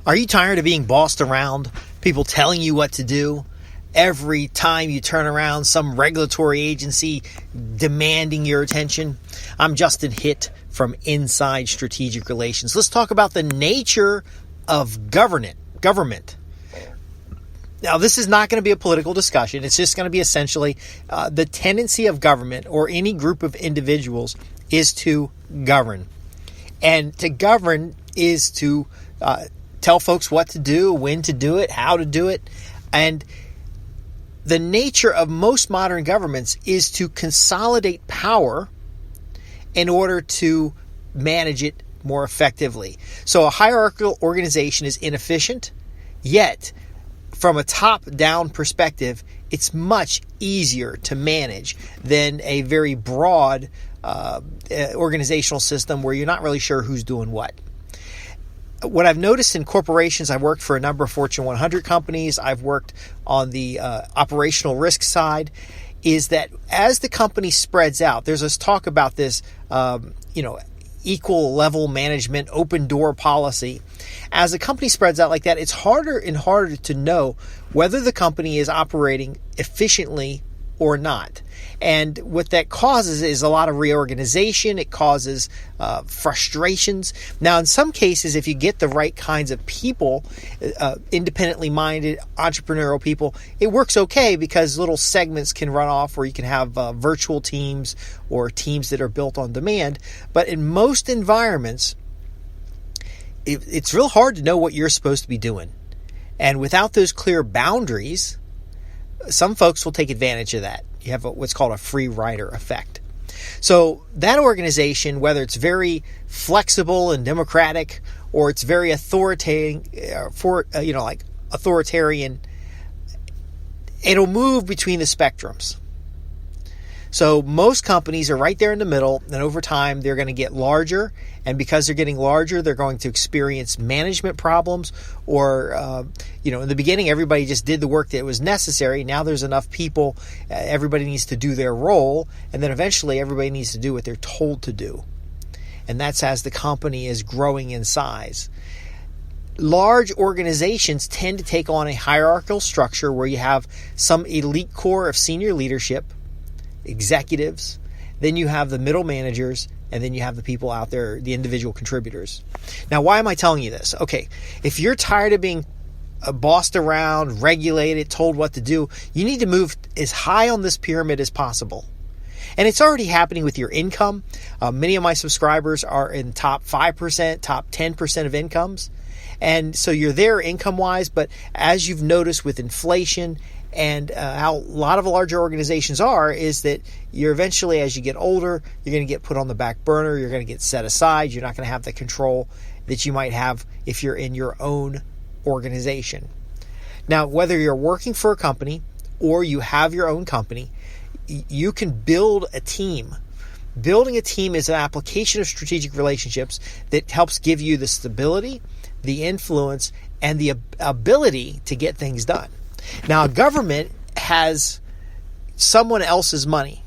Are you tired of being bossed around? People telling you what to do? Every time you turn around, some regulatory agency demanding your attention? I'm Justin Hitt from Inside Strategic Relations. Let's talk about the nature of government. Now, this is not going to be a political discussion. It's just going to be essentially the tendency of government or any group of individuals is to govern. And to govern is to tell folks what to do, when to do it, how to do it. And the nature of most modern governments is to consolidate power in order to manage it more effectively. So a hierarchical organization is inefficient, yet from a top-down perspective, it's much easier to manage than a very broad organizational system where you're not really sure who's doing what. What I've noticed in corporations, I've worked for a number of Fortune 100 companies, I've worked on the operational risk side, is that as the company spreads out, there's this talk about this, equal level management, open door policy. As the company spreads out like that, it's harder and harder to know whether the company is operating efficiently or not. And what that causes is a lot of reorganization. It causes frustrations. Now, in some cases, if you get the right kinds of people, independently minded, entrepreneurial people, it works okay because little segments can run off where you can have virtual teams or teams that are built on demand. But in most environments, it's real hard to know what you're supposed to be doing. And without those clear boundaries, some folks will take advantage of that. You have what's called a free rider effect. So that organization, whether it's very flexible and democratic or it's very authoritarian, it'll move between the spectrums. So most companies are right there in the middle, and over time they're going to get larger, and because they're getting larger, they're going to experience management problems, or in the beginning everybody just did the work that was necessary. Now there's enough people, everybody needs to do their role, and then eventually everybody needs to do what they're told to do. And that's as the company is growing in size. Large organizations tend to take on a hierarchical structure where you have some elite core of senior leadership, executives, then you have the middle managers, and then you have the people out there, the individual contributors. Now, why am I telling you this? Okay, if you're tired of being bossed around, regulated, told what to do, you need to move as high on this pyramid as possible. And it's already happening with your income. Many of my subscribers are in top 5%, top 10% of incomes. And so you're there income-wise, but as you've noticed with inflation and how a lot of larger organizations are, is that you're eventually, as you get older, you're going to get put on the back burner. You're going to get set aside. You're not going to have the control that you might have if you're in your own organization. Now, whether you're working for a company or you have your own company, you can build a team. Building a team is an application of strategic relationships that helps give you the stability, the influence, and the ability to get things done. Now, a government has someone else's money.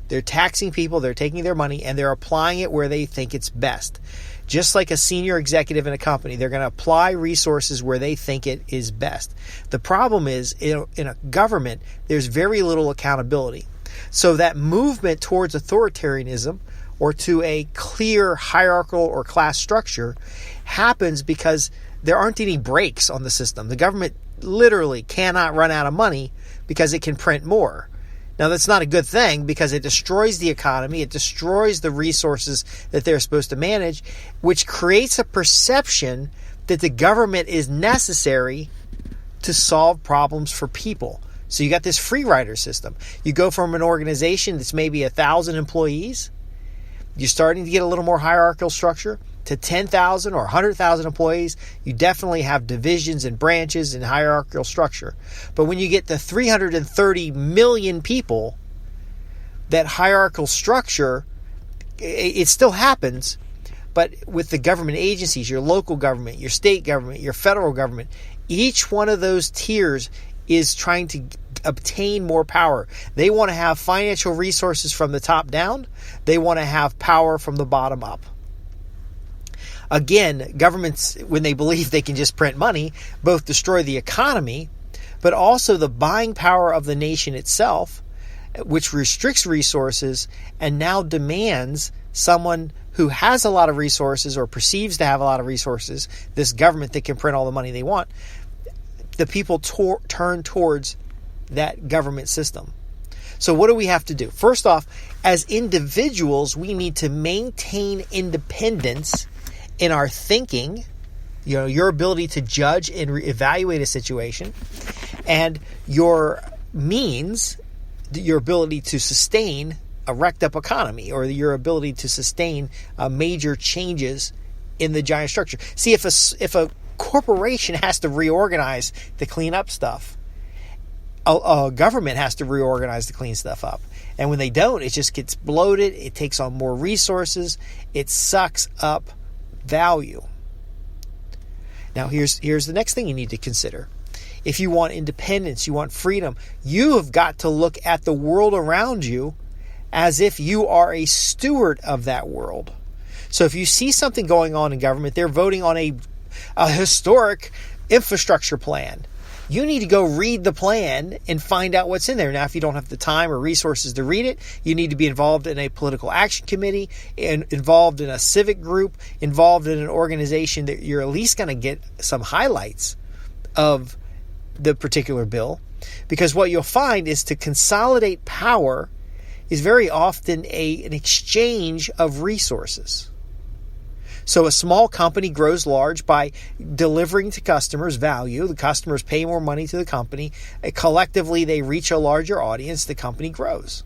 They're taxing people, they're taking their money, and they're applying it where they think it's best. Just like a senior executive in a company, they're going to apply resources where they think it is best. The problem is, in a government, there's very little accountability. So that movement towards authoritarianism or to a clear hierarchical or class structure happens because there aren't any brakes on the system. The government literally cannot run out of money because it can print more. Now, that's not a good thing because it destroys the economy. It destroys the resources that they're supposed to manage, which creates a perception that the government is necessary to solve problems for people. So you got this free rider system. You go from an organization that's maybe 1,000 employees, you're starting to get a little more hierarchical structure, to 10,000 or 100,000 employees, you definitely have divisions and branches and hierarchical structure. But when you get to 330 million people, that hierarchical structure, it still happens, but with the government agencies, your local government, your state government, your federal government, each one of those tiers is trying to obtain more power. They want to have financial resources from the top down. They want to have power from the bottom up. Again, governments, when they believe they can just print money, both destroy the economy, but also the buying power of the nation itself, which restricts resources and now demands someone who has a lot of resources or perceives to have a lot of resources, this government that can print all the money they want, the people turn towards that government system. So what do we have to do? First off, as individuals, we need to maintain independence in our thinking, your ability to judge and evaluate a situation, and your means, your ability to sustain a wrecked up economy, or your ability to sustain major changes in the giant structure. See, if a corporation has to reorganize to clean up stuff, a government has to reorganize to clean stuff up. And when they don't, it just gets bloated. It takes on more resources. It sucks up value. Now, here's the next thing you need to consider. If you want independence, you want freedom, you have got to look at the world around you as if you are a steward of that world. So if you see something going on in government, they're voting on a historic infrastructure plan. You need to go read the plan and find out what's in there. Now, if you don't have the time or resources to read it, you need to be involved in a political action committee, and involved in a civic group, involved in an organization that you're at least going to get some highlights of the particular bill. Because what you'll find is to consolidate power is very often an exchange of resources. So a small company grows large by delivering to customers value. The customers pay more money to the company. Collectively, they reach a larger audience. The company grows.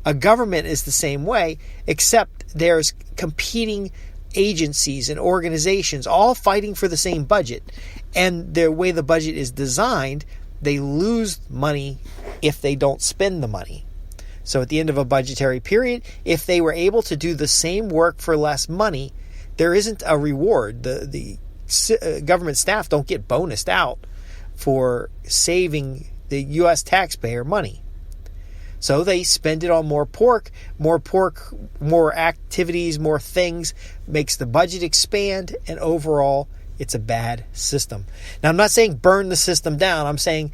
A government is the same way, except there's competing agencies and organizations all fighting for the same budget. And the way the budget is designed, they lose money if they don't spend the money. So at the end of a budgetary period, if they were able to do the same work for less money, there isn't a reward. The government staff don't get bonused out for saving the U.S. taxpayer money. So they spend it on more pork, more activities, more things, makes the budget expand, and overall, it's a bad system. Now, I'm not saying burn the system down. I'm saying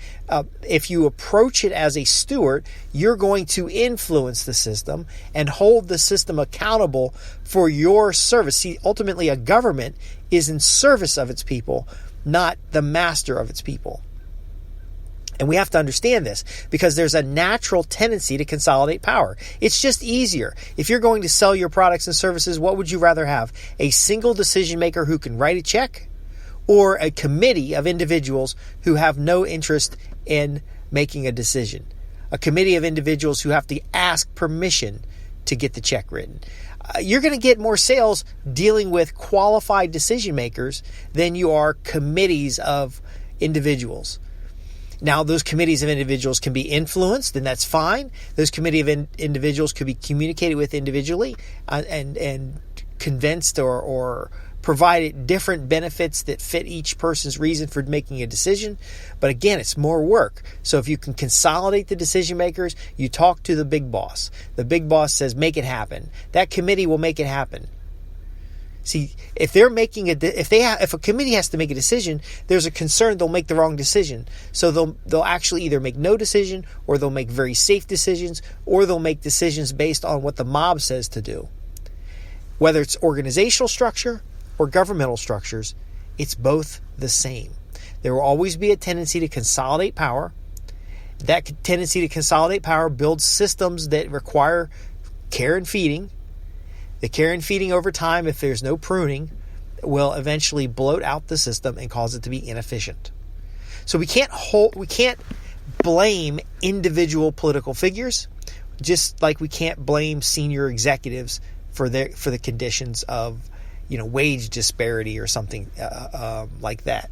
if you approach it as a steward, you're going to influence the system and hold the system accountable for your service. See, ultimately, a government is in service of its people, not the master of its people. And we have to understand this because there's a natural tendency to consolidate power. It's just easier. If you're going to sell your products and services, what would you rather have? A single decision maker who can write a check, or a committee of individuals who have no interest in making a decision? A committee of individuals who have to ask permission to get the check written. You're going to get more sales dealing with qualified decision makers than you are committees of individuals. Now, those committees of individuals can be influenced, and that's fine. Those committee of individuals could be communicated with individually and convinced or provided different benefits that fit each person's reason for making a decision. But again, it's more work. So if you can consolidate the decision makers, you talk to the big boss. The big boss says, make it happen. That committee will make it happen. See, if they're making if a committee has to make a decision, there's a concern they'll make the wrong decision. So they'll actually either make no decision, or they'll make very safe decisions, or they'll make decisions based on what the mob says to do. Whether it's organizational structure or governmental structures, it's both the same. There will always be a tendency to consolidate power. That tendency to consolidate power builds systems that require care and feeding. The care and feeding over time, if there's no pruning, will eventually bloat out the system and cause it to be inefficient. So we can't blame individual political figures, just like we can't blame senior executives for the conditions of wage disparity or something like that.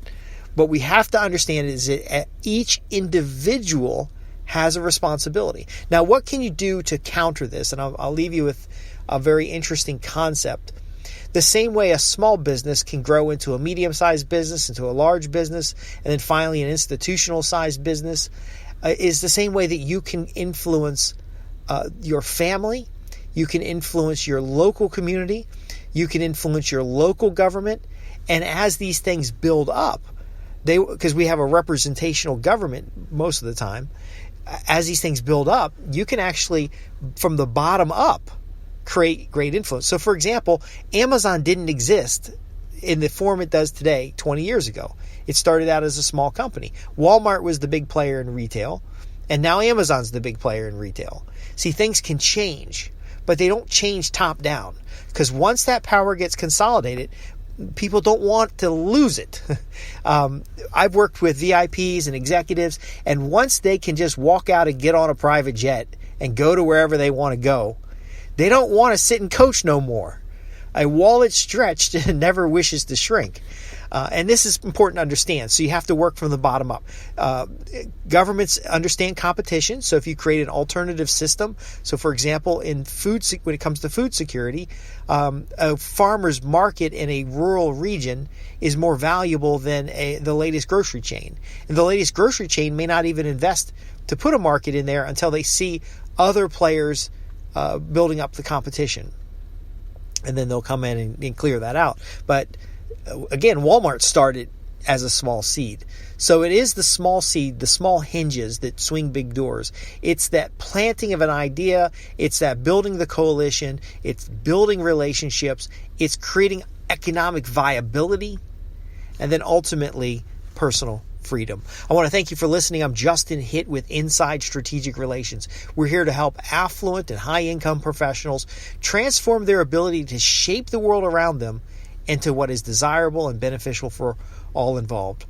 What we have to understand is that each individual has a responsibility. Now, what can you do to counter this? And I'll leave you with a very interesting concept. The same way a small business can grow into a medium-sized business, into a large business, and then finally an institutional-sized business, is the same way that you can influence your family, you can influence your local community, You can influence your local government. And as these things build up, because we have a representational government most of the time, as these things build up, you can actually, from the bottom up, create great influence. So, for example, Amazon didn't exist in the form it does today 20 years ago. It started out as a small company. Walmart was the big player in retail, and now Amazon's the big player in retail. See, things can change, but they don't change top down, because once that power gets consolidated, people don't want to lose it. I've worked with VIPs and executives, and once they can just walk out and get on a private jet and go to wherever they want to go, they don't want to sit and coach no more. A wallet stretched never wishes to shrink. And this is important to understand. So you have to work from the bottom up. Governments understand competition. So if you create an alternative system, so for example, in food, when it comes to food security, a farmer's market in a rural region is more valuable than the latest grocery chain. And the latest grocery chain may not even invest to put a market in there until they see other players building up the competition. And then they'll come in and clear that out. But again, Walmart started as a small seed. So it is the small seed, the small hinges that swing big doors. It's that planting of an idea. It's that building the coalition. It's building relationships. It's creating economic viability. And then ultimately, personal freedom. I want to thank you for listening. I'm Justin Hitt with Inside Strategic Relations. We're here to help affluent and high-income professionals transform their ability to shape the world around them into what is desirable and beneficial for all involved.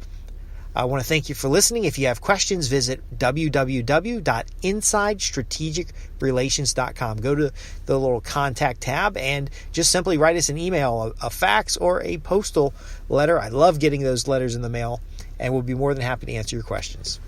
I want to thank you for listening. If you have questions, visit www.insidestrategicrelations.com. Go to the little contact tab and just simply write us an email, a fax, or a postal letter. I love getting those letters in the mail, and we'll be more than happy to answer your questions.